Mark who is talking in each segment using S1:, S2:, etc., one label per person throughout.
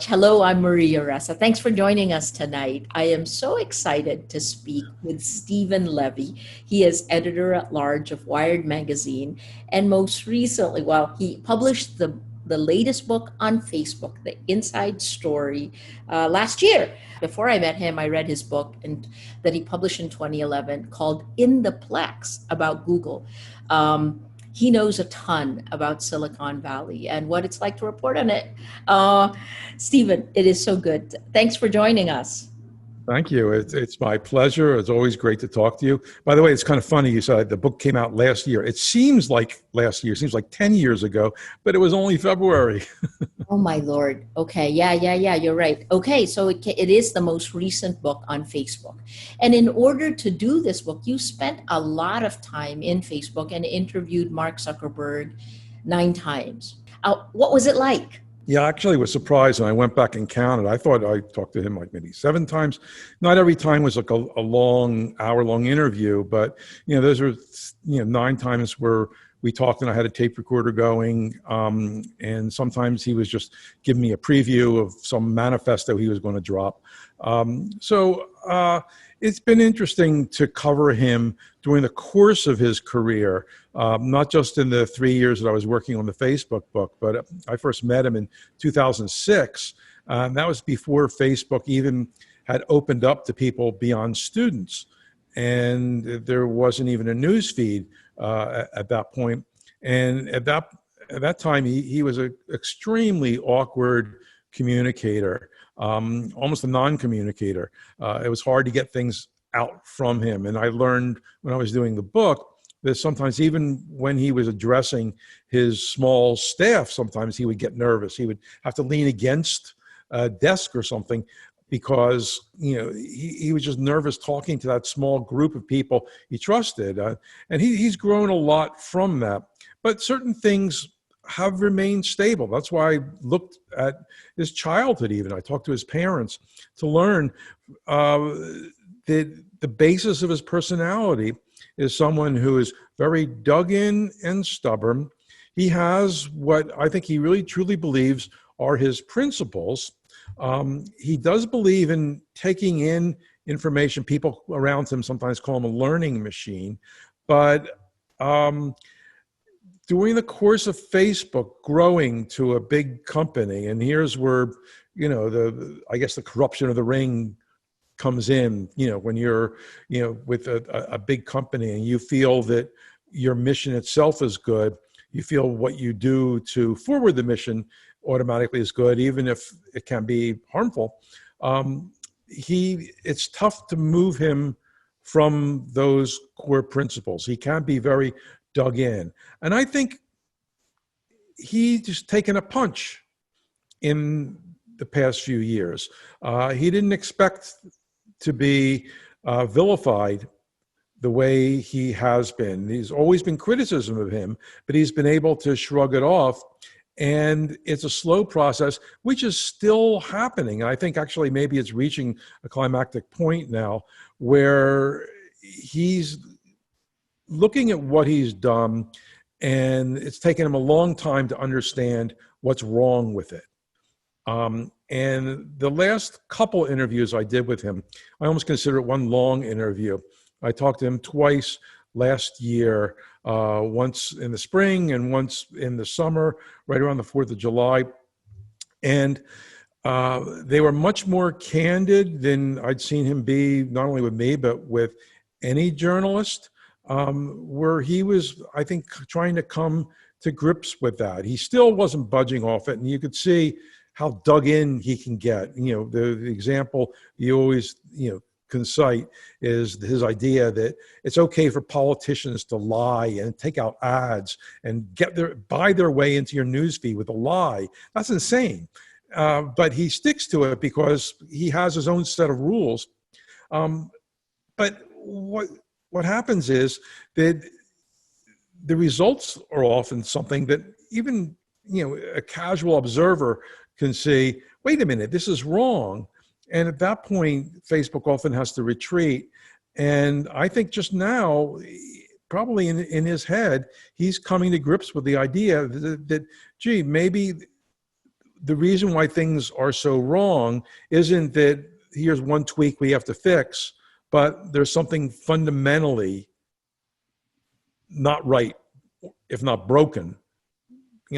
S1: Hello, I'm Maria Ressa. Thanks for joining us tonight. I am so excited to speak with Stephen Levy. He is editor at large of Wired Magazine, and most recently, well, he published the latest book on Facebook, The Inside Story, last year. Before I met him, I read his book and that he published in 2011 called In the Plex about Google. He knows a ton about Silicon Valley and what it's like to report on it. Uh, Stephen, it is so good. Thanks for joining us.
S2: Thank you. It's my pleasure. It's always great to talk to you. By the way, it's kind of funny. You said the book came out last year. It seems like last year, it seems like 10 years ago, but it was only February.
S1: Oh my Lord. Okay. Yeah. You're right. Okay. So it is the most recent book on Facebook. And in order to do this book, you spent a lot of time in Facebook and interviewed Mark Zuckerberg 9 times. What was it like?
S2: Yeah, I actually was surprised when I went back and counted. I thought I talked to him like maybe 7 times. Not every time was like a long, hour-long interview, but those were 9 times where we talked and I had a tape recorder going. And sometimes he was just giving me a preview of some manifesto he was going to drop. It's been interesting to cover him during the course of his career, not just in the 3 years that I was working on the Facebook book, but I first met him in 2006. That was before Facebook even had opened up to people beyond students. And there wasn't even a news feed at that point. And at that time, he was an extremely awkward communicator, almost a non-communicator. It was hard to get things out from him. And I learned when I was doing the book that sometimes even when he was addressing his small staff, sometimes he would get nervous. He would have to lean against a desk or something because he was just nervous talking to that small group of people he trusted. And he's grown a lot from that. But certain things have remained stable. That's why I looked at his childhood even. I talked to his parents to learn that the basis of his personality is someone who is very dug in and stubborn. He has what I think he really truly believes are his principles. He does believe in taking in information. People around him sometimes call him a learning machine, but during the course of Facebook growing to a big company, and here's where, I guess the corruption of the ring comes in, when you're, with a big company and you feel that your mission itself is good, you feel what you do to forward the mission automatically is good, even if it can be harmful. It's tough to move him from those core principles. He can be very dug in. And I think he just taken a punch in the past few years. He didn't expect to be vilified the way he has been. There's always been criticism of him, but he's been able to shrug it off. And it's a slow process, which is still happening. I think actually maybe it's reaching a climactic point now where he's looking at what he's done, and it's taken him a long time to understand what's wrong with it. And the last couple interviews I did with him, I almost consider it one long interview. I talked to him twice last year, once in the spring and once in the summer, right around the 4th of July. And they were much more candid than I'd seen him be, not only with me, but with any journalist, where he was, I think, trying to come to grips with that. He still wasn't budging off it. And you could see how dug in he can get. The example you always, can cite is his idea that it's okay for politicians to lie and take out ads and buy their way into your newsfeed with a lie. That's insane. But he sticks to it because he has his own set of rules. But what happens is that the results are often something that even a casual observer can say, wait a minute, this is wrong. And at that point, Facebook often has to retreat. And I think just now, probably in his head, he's coming to grips with the idea that gee, maybe the reason why things are so wrong isn't that here's one tweak we have to fix, but there's something fundamentally not right, if not broken.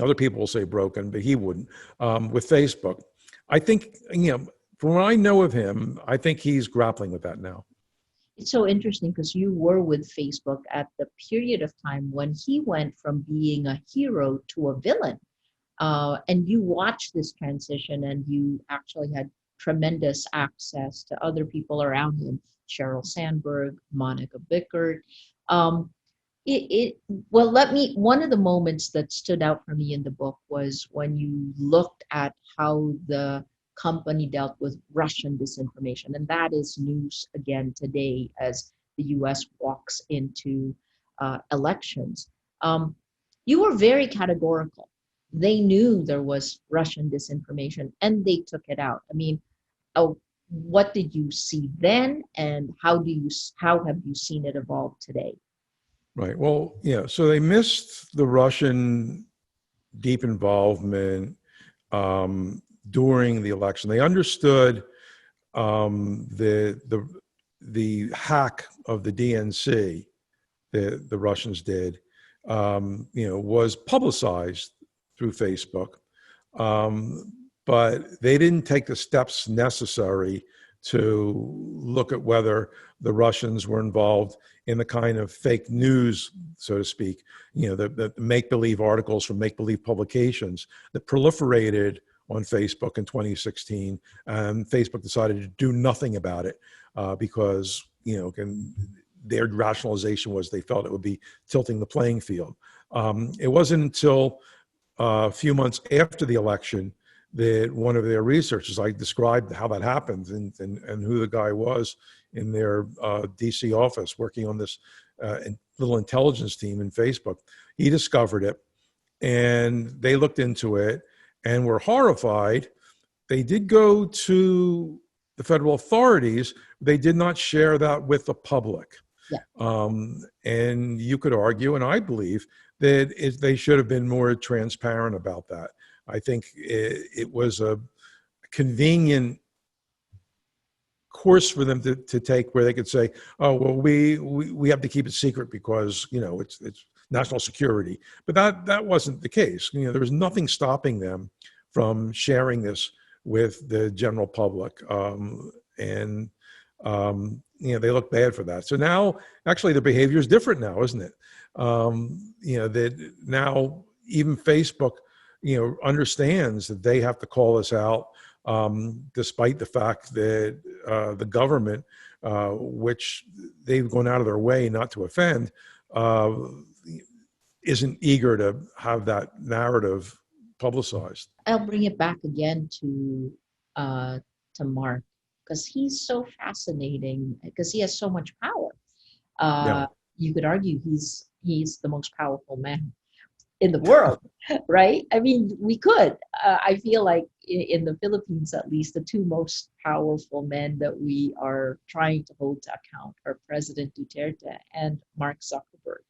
S2: Other people will say broken, but he wouldn't, with Facebook. I think, from what I know of him, I think he's grappling with that now.
S1: It's so interesting because you were with Facebook at the period of time when he went from being a hero to a villain. And you watched this transition, and you actually had tremendous access to other people around him, Sheryl Sandberg, Monica Bickert. Um, well, one of the moments that stood out for me in the book was when you looked at how the company dealt with Russian disinformation. And that is news again today as the US walks into elections. Um, you were very categorical. They knew there was Russian disinformation and they took it out. I mean, what did you see then, and how have you seen it evolve today?
S2: Right. Well, yeah. So they missed the Russian deep involvement during the election. They understood the hack of the DNC that the Russians did, was publicized through Facebook, but they didn't take the steps necessary to look at whether the Russians were involved in the kind of fake news, so to speak, the make-believe articles from make-believe publications that proliferated on Facebook in 2016. And Facebook decided to do nothing about it because, their rationalization was they felt it would be tilting the playing field. It wasn't until a few months after the election that one of their researchers, I described how that happened and who the guy was in their DC office working on this little intelligence team in Facebook. He discovered it, and they looked into it and were horrified. They did go to the federal authorities. They did not share that with the public.
S1: Yeah.
S2: And you could argue, and I believe, that they should have been more transparent about that. I think it was a convenient course for them to take, where they could say, "Oh, well, we have to keep it secret because it's national security." But that wasn't the case. There was nothing stopping them from sharing this with the general public, and they look bad for that. So now, actually, the behavior is different now, isn't it? That now even Facebook, understands that they have to call us out, despite the fact that the government, which they've gone out of their way not to offend, isn't eager to have that narrative publicized.
S1: I'll bring it back again to Mark, because he's so fascinating because he has so much power.
S2: Yeah.
S1: You could argue he's the most powerful man in the world, right? I mean, we could. I feel like in the Philippines, at least, the two most powerful men that we are trying to hold to account are President Duterte and Mark Zuckerberg.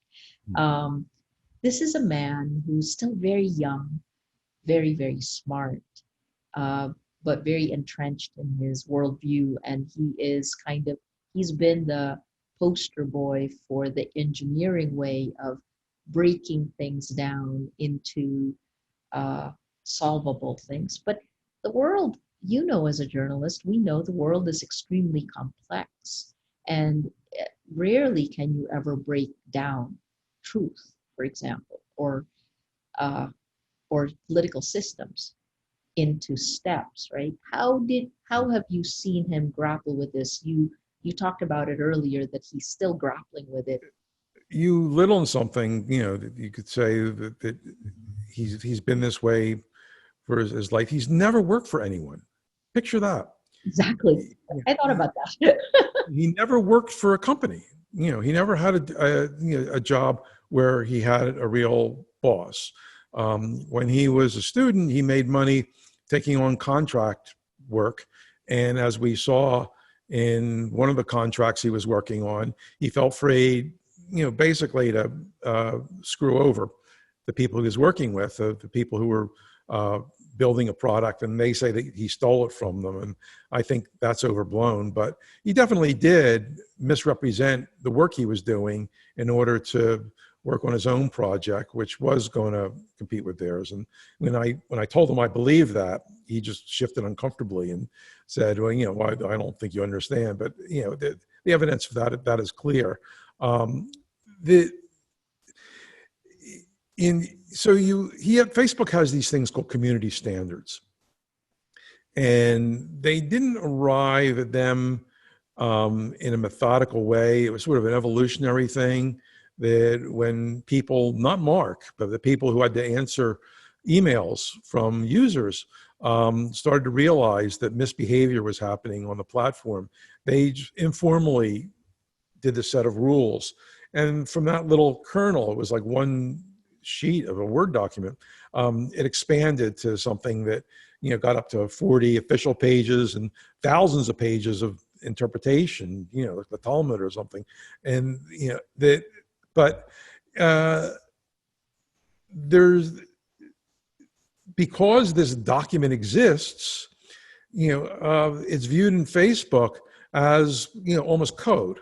S1: This is a man who's still very young, very, very smart, uh, but very entrenched in his worldview. And he's been the poster boy for the engineering way of breaking things down into solvable things. But the world, as a journalist, we know the world is extremely complex. And rarely can you ever break down truth, for example, or political systems into steps, right? How have you seen him grapple with this? You talked about it earlier that he's still grappling with it.
S2: You lit on something, that you could say that he's been this way for his life. He's never worked for anyone. Picture that.
S1: Exactly. I thought about that.
S2: He never worked for a company. He never had a job where he had a real boss. When he was a student, he made money taking on contract work. And as we saw in one of the contracts he was working on, he felt free, basically to screw over the people he was working with, the people who were building a product, and they say that he stole it from them. And I think that's overblown, but he definitely did misrepresent the work he was doing in order to work on his own project, which was going to compete with theirs. And when I told him I believe that, he just shifted uncomfortably and said, well, I don't think you understand, but the evidence for that is clear. Facebook has these things called community standards, and they didn't arrive at them in a methodical way. It was sort of an evolutionary thing that when people, not Mark, but the people who had to answer emails from users started to realize that misbehavior was happening on the platform, they informally did a set of rules. And from that little kernel, it was like one sheet of a Word document, it expanded to something that got up to 40 official pages and thousands of pages of interpretation, like the Talmud or something. And because this document exists, it's viewed in Facebook as almost code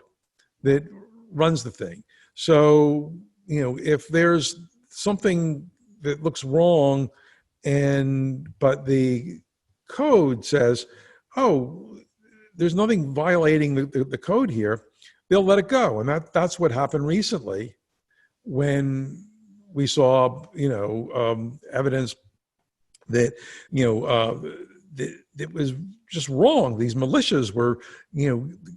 S2: that runs the thing. So if there's something that looks wrong, but the code says, oh, there's nothing violating the code here, they'll let it go. And that's what happened recently when we saw evidence that that it was just wrong. These militias were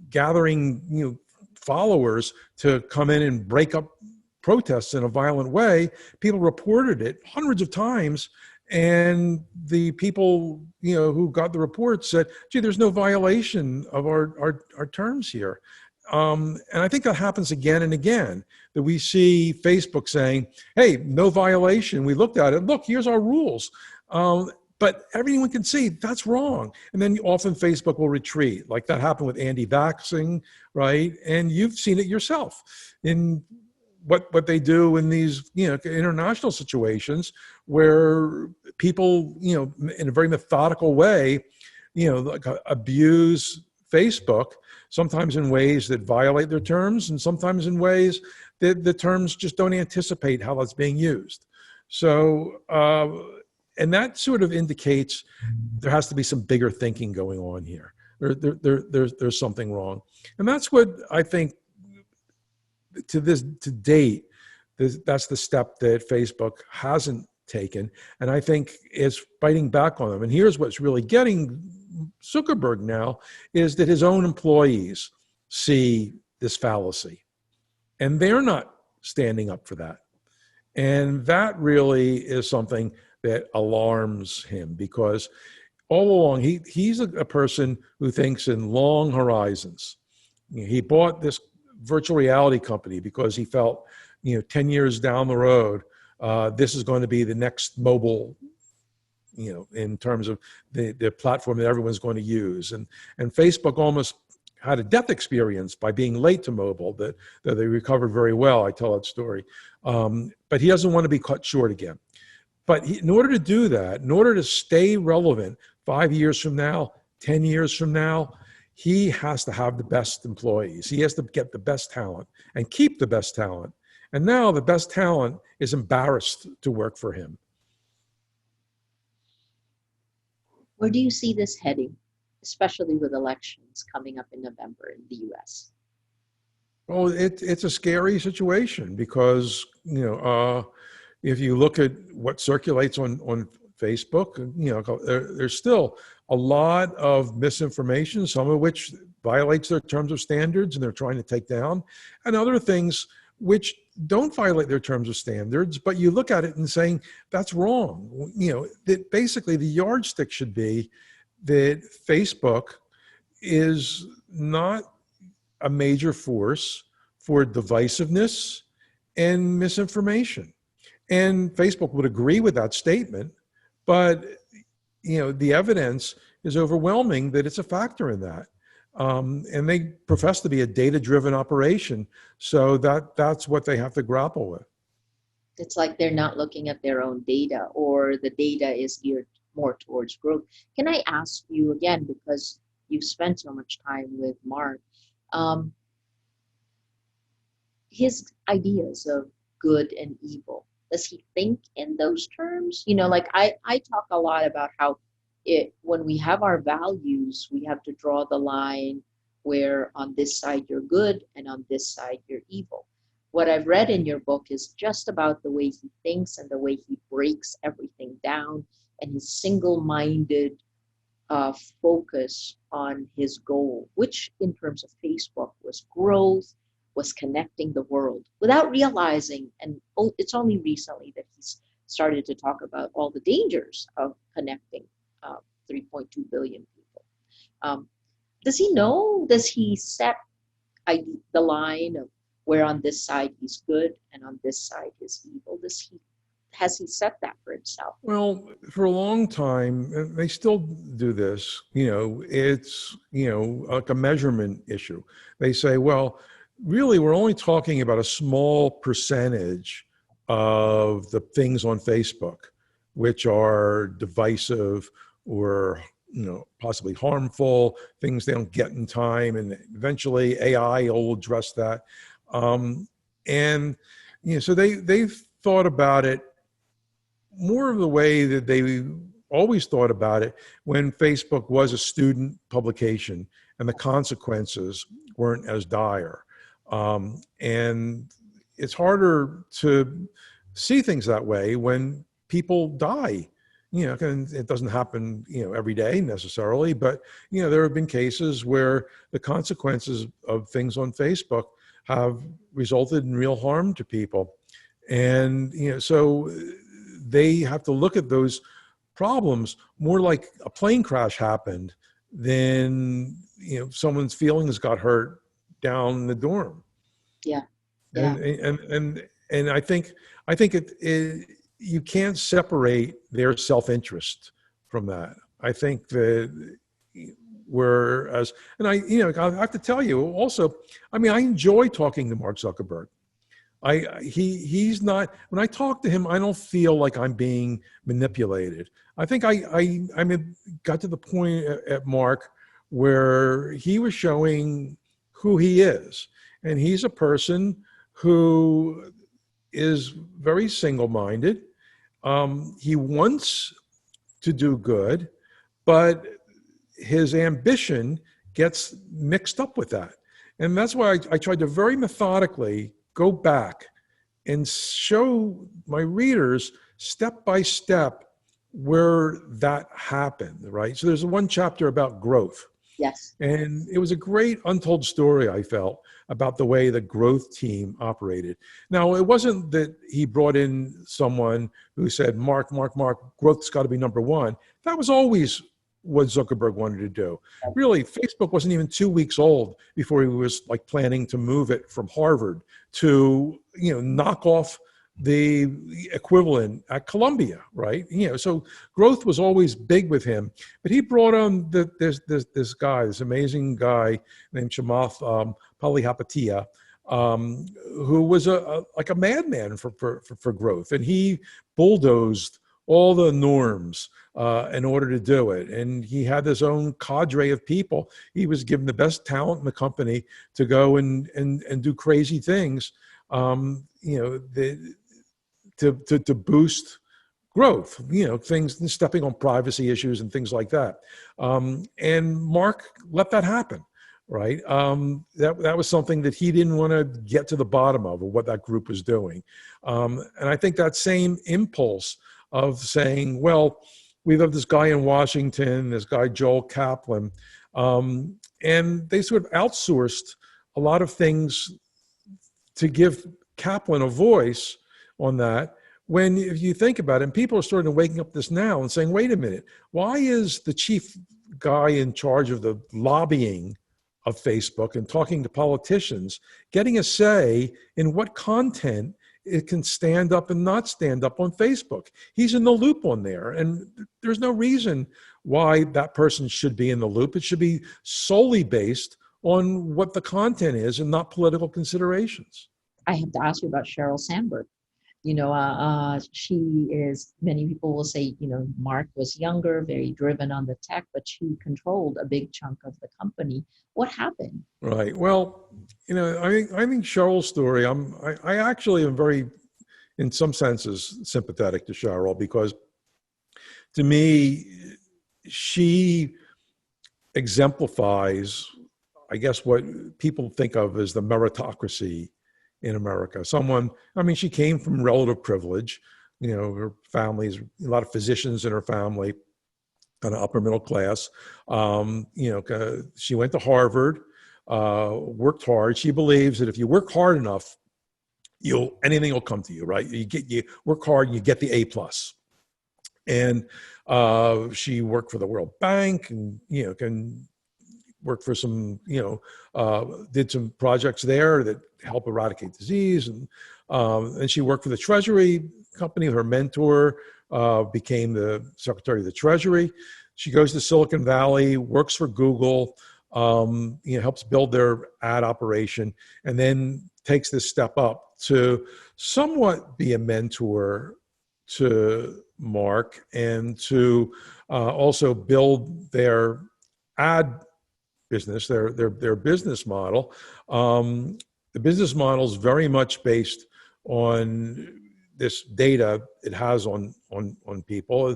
S2: gathering followers to come in and break up protests in a violent way. People reported it hundreds of times, and the people who got the report said, gee, there's no violation of our terms here. And I think that happens again and again, that we see Facebook saying, hey, no violation. We looked at it. Look, here's our rules. But everyone can see that's wrong. And then often Facebook will retreat, like that happened with anti-vaxxing, right? And you've seen it yourself in what they do in these international situations where people in a very methodical way like abuse Facebook, sometimes in ways that violate their terms and sometimes in ways that the terms just don't anticipate how that's being used. So and that sort of indicates there has to be some bigger thinking going on here. There's something wrong. And that's what I think to date, that's the step that Facebook hasn't taken. And I think is fighting back on them. And here's what's really getting Zuckerberg now is that his own employees see this fallacy and they're not standing up for that. And that really is something that alarms him, because all along he's a person who thinks in long horizons. He bought this virtual reality company because he felt 10 years down the road this is going to be the next mobile, in terms of the platform that everyone's going to use. And Facebook almost had a death experience by being late to mobile that they recovered very well. I tell that story. But he doesn't want to be cut short again. But in order to do that, in order to stay relevant 5 years from now, 10 years from now, he has to have the best employees. He has to get the best talent and keep the best talent. And now the best talent is embarrassed to work for him.
S1: Where do you see this heading, especially with elections coming up in November in the US?
S2: Well, it's a scary situation because, if you look at what circulates on Facebook, there's still a lot of misinformation, some of which violates their terms of standards and they're trying to take down, and other things which don't violate their terms of standards, but you look at it and saying, that's wrong. That basically the yardstick should be that Facebook is not a major force for divisiveness and misinformation. And Facebook would agree with that statement, but the evidence is overwhelming that it's a factor in that. And they profess to be a data-driven operation, so that's what they have to grapple with.
S1: It's like they're not looking at their own data, or the data is geared more towards growth. Can I ask you again, because you've spent so much time with Mark, um, his ideas of good and evil? Does he think in those terms? Like I talk a lot about how when we have our values, we have to draw the line where on this side you're good and on this side you're evil. What I've read in your book is just about the way he thinks and the way he breaks everything down and his single-minded focus on his goal, which in terms of Facebook was growth, was connecting the world without realizing. And it's only recently that he's started to talk about all the dangers of connecting 3.2 billion people. Does he know? Does he set the line of where on this side he's good and on this side he's evil? Has he set that for himself?
S2: Well, for a long time, and they still do this, it's, like a measurement issue. They say, well, really, we're only talking about a small percentage of the things on Facebook, which are divisive or, possibly harmful, things they don't get in time. And eventually AI will address that. And, so they've thought about it more of the way that they always thought about it when Facebook was a student publication and the consequences weren't as dire. And it's harder to see things that way when people die. And it doesn't happen, every day necessarily, but, there have been cases where the consequences of things on Facebook have resulted in real harm to people. And, so they have to look at those problems more like a plane crash happened than, someone's feelings got hurt down the dorm.
S1: Yeah. Yeah.
S2: And I think you can't separate their self-interest from that. I think that whereas, and I have to tell you also, I enjoy talking to Mark Zuckerberg. He's not, when I talk to him, I don't feel like I'm being manipulated. I think I got to the point at Mark where he was showing who he is. And he's a person who is very single-minded. He wants to do good, but his ambition gets mixed up with that. And that's why I tried to very methodically go back and show my readers step by step where that happened, right? So there's one chapter about growth.
S1: Yes.
S2: And it was a great untold story, I felt, about the way the growth team operated. Now, it wasn't that he brought in someone who said, Mark, growth's got to be number one. That was always what Zuckerberg wanted to do. Really, Facebook wasn't even 2 weeks old before he was planning to move it from Harvard to, knock off the equivalent at Columbia, right? So growth was always big with him. But he brought on this guy, this amazing guy named Chamath Palihapitiya, who was like a madman for growth, and he bulldozed all the norms in order to do it. And he had his own cadre of people. He was given the best talent in the company to go and do crazy things, to boost growth, things, stepping on privacy issues and things like that. And Mark let that happen, right? That was something that he didn't want to get to the bottom of what that group was doing. And I think that same impulse of saying, well, we have this guy in Washington, this guy Joel Kaplan, and they sort of outsourced a lot of things to give Kaplan a voice on that. When, if you think about it, and people are starting to waking up this now and saying, wait a minute, why is the chief guy in charge of the lobbying of Facebook and talking to politicians getting a say in what content it can stand up and not stand up on Facebook? He's in the loop on there, and there's no reason why that person should be in the loop. It should be solely based on what the content is and not political considerations.
S1: I have to ask you about Sheryl Sandberg. She is, many people will say, Mark was younger, very driven on the tech, but she controlled a big chunk of the company. What happened?
S2: Right. Well, I think Cheryl's story. I actually am very, in some senses, sympathetic to Sheryl because, to me, she exemplifies, I guess, what people think of as the meritocracy in America. She came from relative privilege. Her family's a lot of physicians in her family, kind of upper middle class. She went to Harvard, worked hard. She believes that if you work hard enough, anything will come to you, right? You work hard and you get the A plus. And she worked for the World Bank, and can work for some, did some projects there that help eradicate disease, and she worked for the Treasury company. Her mentor became the Secretary of the Treasury. She goes to Silicon Valley, works for Google, helps build their ad operation, and then takes this step up to somewhat be a mentor to Mark and to also build their ad business, their business model. The business model is very much based on this data it has on people,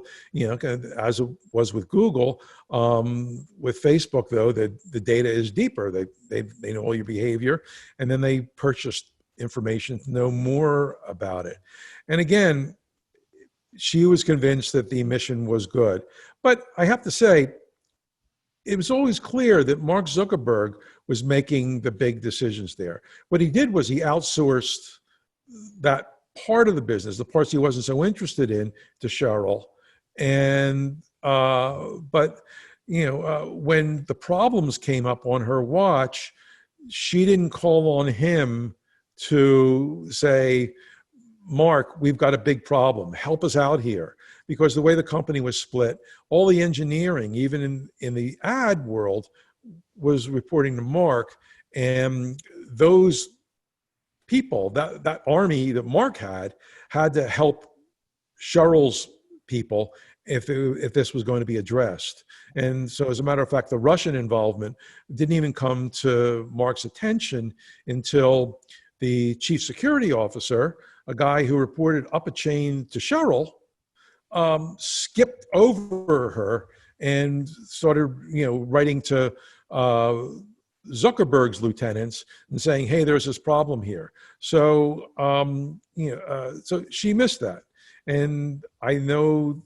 S2: as it was with Google. With Facebook, though, the data is deeper. They know all your behavior, and then they purchased information to know more about it. And again, she was convinced that the mission was good. But I have to say, it was always clear that Mark Zuckerberg was making the big decisions there. What he did was he outsourced that part of the business, the parts he wasn't so interested in, to Sheryl. And when the problems came up on her watch, she didn't call on him to say, Mark, we've got a big problem. Help us out here. Because the way the company was split, all the engineering, even in the ad world, was reporting to Mark. And those people, that army that Mark had to help Cheryl's people if this was going to be addressed. And so, as a matter of fact, the Russian involvement didn't even come to Mark's attention until the chief security officer, a guy who reported up a chain to Sheryl, skipped over her and started, writing to Zuckerberg's lieutenants and saying, "Hey, there's this problem here." So, so she missed that, and I know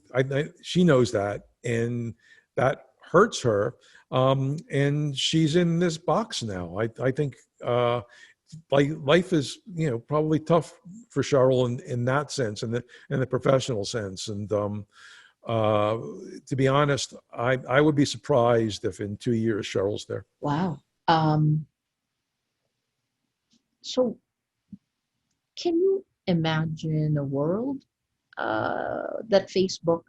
S2: she knows that, and that hurts her. And she's in this box now. I think. Life is, probably tough for Sheryl in that sense, in the professional sense. And to be honest, I would be surprised if in 2 years Cheryl's there.
S1: Wow. So can you imagine a world that Facebook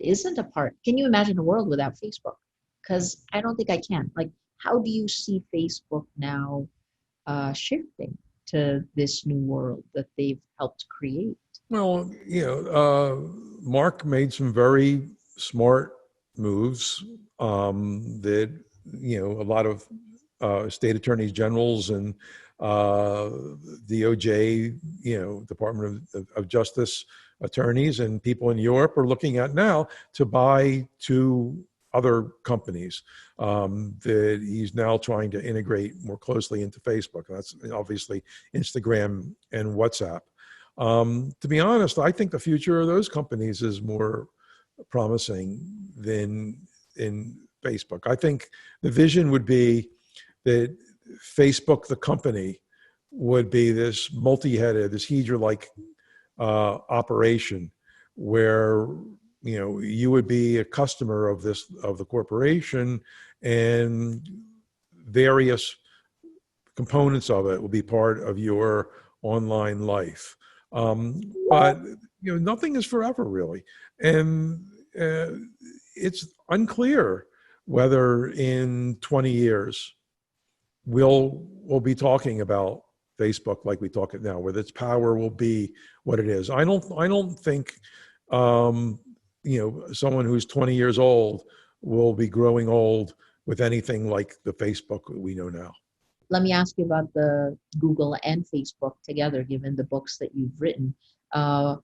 S1: isn't a part? Can you imagine a world without Facebook? Because I don't think I can. Like, how do you see Facebook now shifting to this new world that they've helped create?
S2: Well, Mark made some very smart moves that, a lot of state attorneys generals and DOJ, Department of Justice attorneys and people in Europe are looking at now to buy two other companies that he's now trying to integrate more closely into Facebook. That's obviously Instagram and WhatsApp. To be honest, I think the future of those companies is more promising than in Facebook. I think the vision would be that Facebook, the company, would be this multi-headed, this Hydra-like operation where you would be a customer of the corporation, and various components of it will be part of your online life. But nothing is forever, really, and it's unclear whether in 20 years we'll be talking about Facebook like we talk it now, where its power will be what it is. I don't think someone who's 20 years old will be growing old with anything like the Facebook we know now.
S1: Let me ask you about the Google and Facebook together, given the books that you've written. Uh,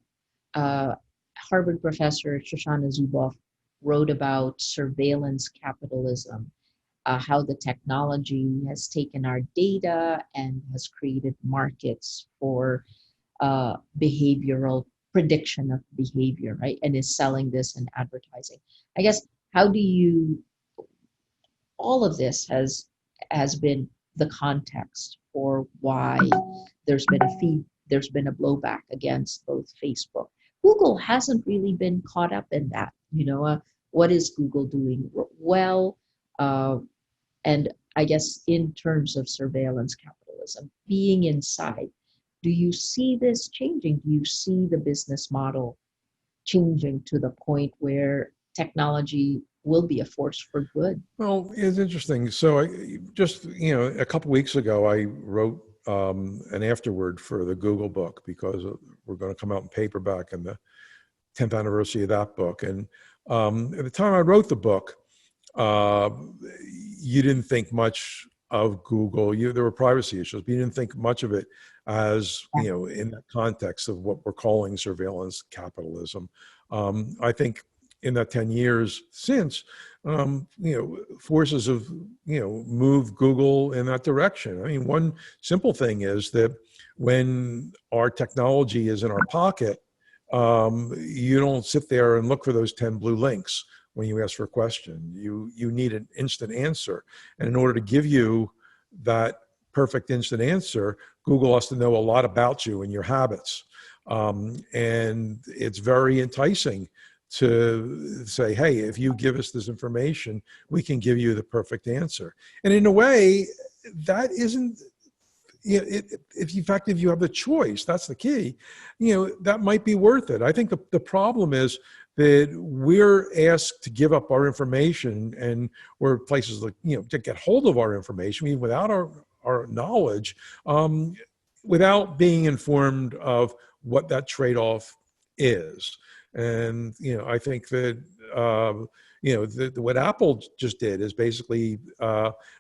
S1: uh, Harvard professor Shoshana Zuboff wrote about surveillance capitalism, how the technology has taken our data and has created markets for behavioral prediction of behavior, right? And is selling this in advertising. I guess, how do you, all of this has been the context for why there's been a blowback against both Facebook. Google hasn't really been caught up in that. What is Google doing well? Uh, and I guess in terms of surveillance capitalism, being inside, do you see this changing? Do you see the business model changing to the point where technology will be a force for good?
S2: Well, it's interesting. So just, a couple weeks ago, I wrote an afterword for the Google book because we're going to come out in paperback in the 10th anniversary of that book. And at the time I wrote the book, you didn't think much of Google. There were privacy issues, but you didn't think much of it as, in that context of what we're calling surveillance capitalism. I think in that 10 years since, forces have, moved Google in that direction. I mean, one simple thing is that when our technology is in our pocket, you don't sit there and look for those 10 blue links when you ask for a question. You need an instant answer. And in order to give you that perfect instant answer, Google has to know a lot about you and your habits. And it's very enticing to say, hey, if you give us this information, we can give you the perfect answer. And in a way, that isn't, if in fact, if you have the choice, that's the key, that might be worth it. I think the problem is that we're asked to give up our information, and we're places like, to get hold of our information, even without our knowledge, without being informed of what that trade-off is. And, I think that, what Apple just did is basically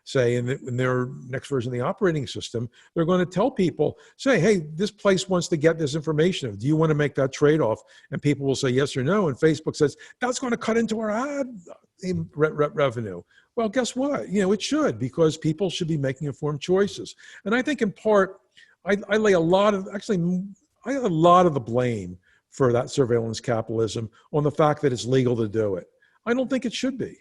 S2: say in their next version of the operating system, they're going to tell people, say, hey, this place wants to get this information. Do you want to make that trade-off? And people will say yes or no. And Facebook says, that's going to cut into our ad revenue. Well, guess what? It should, because people should be making informed choices. And I think in part, I lay a lot of the blame for that surveillance capitalism on the fact that it's legal to do it. I don't think it should be.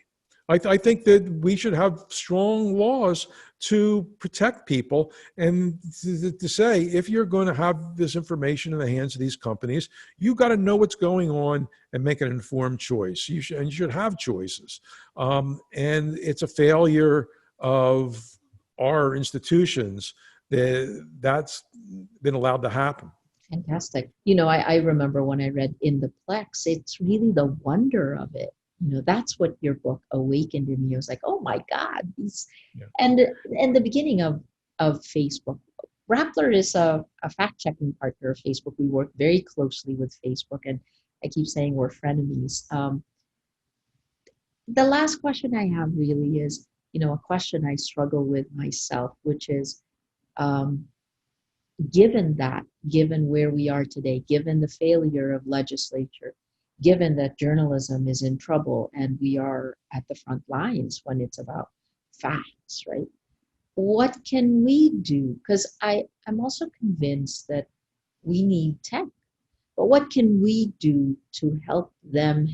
S2: I think that we should have strong laws to protect people and to say, if you're going to have this information in the hands of these companies, you got to know what's going on and make an informed choice. You should have choices. And it's a failure of our institutions that's been allowed to happen.
S1: Fantastic. I remember when I read In the Plex, it's really the wonder of it. That's what your book awakened in me. I was like, oh my God.
S2: Yeah.
S1: And the beginning of Facebook. Rappler is a fact-checking partner of Facebook. We work very closely with Facebook, and I keep saying we're frenemies. The last question I have really is, a question I struggle with myself, which is, given where we are today, given the failure of legislature, given that journalism is in trouble and we are at the front lines when it's about facts, right? What can we do? Because I'm also convinced that we need tech, but what can we do to help them?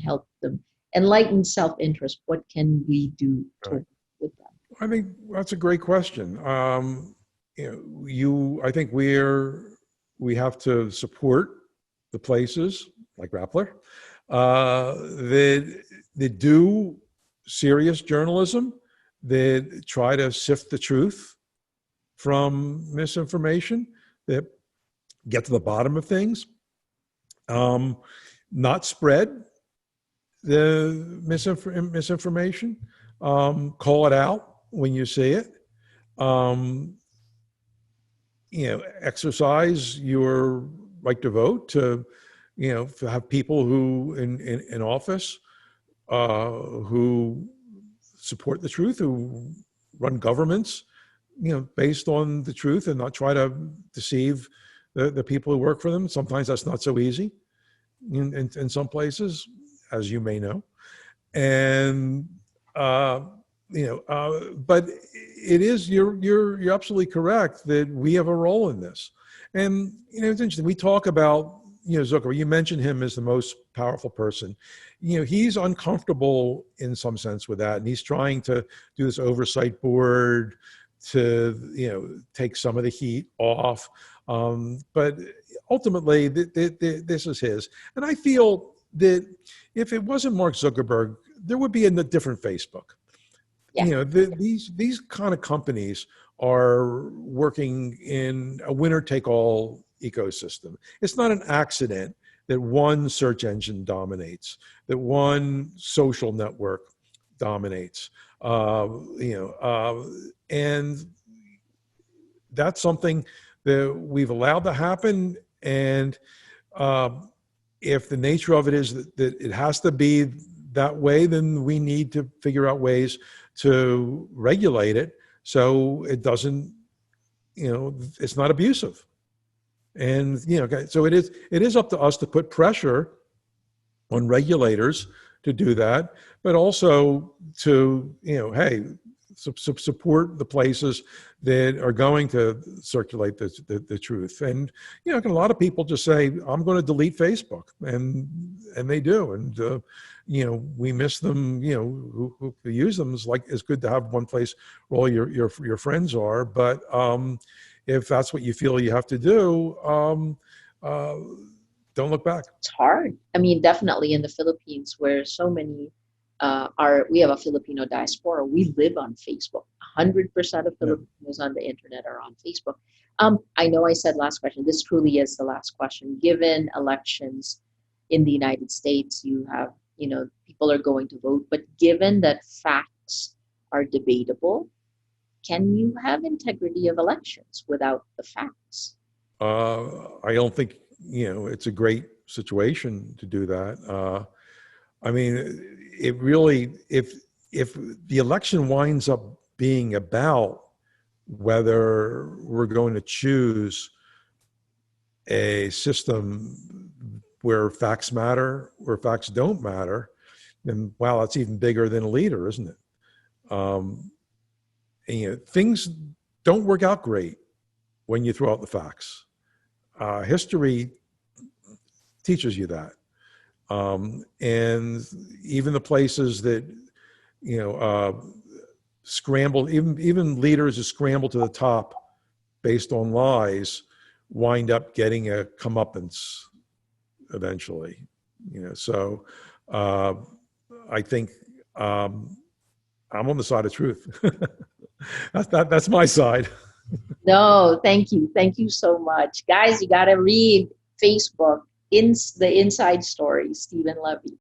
S1: Enlighten self-interest. What can we do with them?
S2: I think that's a great question. I think we have to support the places like Rappler that do serious journalism, that try to sift the truth from misinformation, that get to the bottom of things, not spread the misinformation, call it out when you see it. exercise your right to vote, to have people who in office who support the truth, who run governments, based on the truth and not try to deceive the people who work for them. Sometimes that's not so easy in some places, as you may know. And uh, but it is you're absolutely correct that we have a role in this. And it's interesting. We talk about Zuckerberg. You mentioned him as the most powerful person. He's uncomfortable in some sense with that, and he's trying to do this oversight board to take some of the heat off. But ultimately, this is his. And I feel that if it wasn't Mark Zuckerberg, there would be a different Facebook.
S1: Yeah.
S2: These kind of companies are working in a winner-take-all ecosystem. It's not an accident that one search engine dominates, that one social network dominates. And that's something that we've allowed to happen. And if the nature of it is that it has to be that way, then we need to figure out ways to regulate it so it doesn't, it's not abusive. And so it is up to us to put pressure on regulators to do that, but also to hey, support the places that are going to circulate the truth. And a lot of people just say, I'm going to delete Facebook, and they do. And we miss them. Who use them. It's good to have one place where all your friends are, but if that's what you feel you have to do, don't look back.
S1: It's hard. I mean, definitely in the Philippines, where so many we have a Filipino diaspora. We live on Facebook. 100% of Filipinos on the internet are on Facebook. I know I said last question. This truly is the last question. Given elections in the United States, you have, people are going to vote, but given that facts are debatable, can you have integrity of elections without the facts?
S2: I don't think, it's a great situation to do that. I mean, it really, if the election winds up being about whether we're going to choose a system where facts matter, where facts don't matter, then wow, that's even bigger than a leader, isn't it? And, things don't work out great when you throw out the facts. History teaches you that. And even the places that, scramble, even leaders who scramble to the top based on lies wind up getting a comeuppance eventually. So I think I'm on the side of truth. That's my side.
S1: No, thank you. Thank you so much. Guys, you got to read Facebook, the Inside Story, Stephen Levy.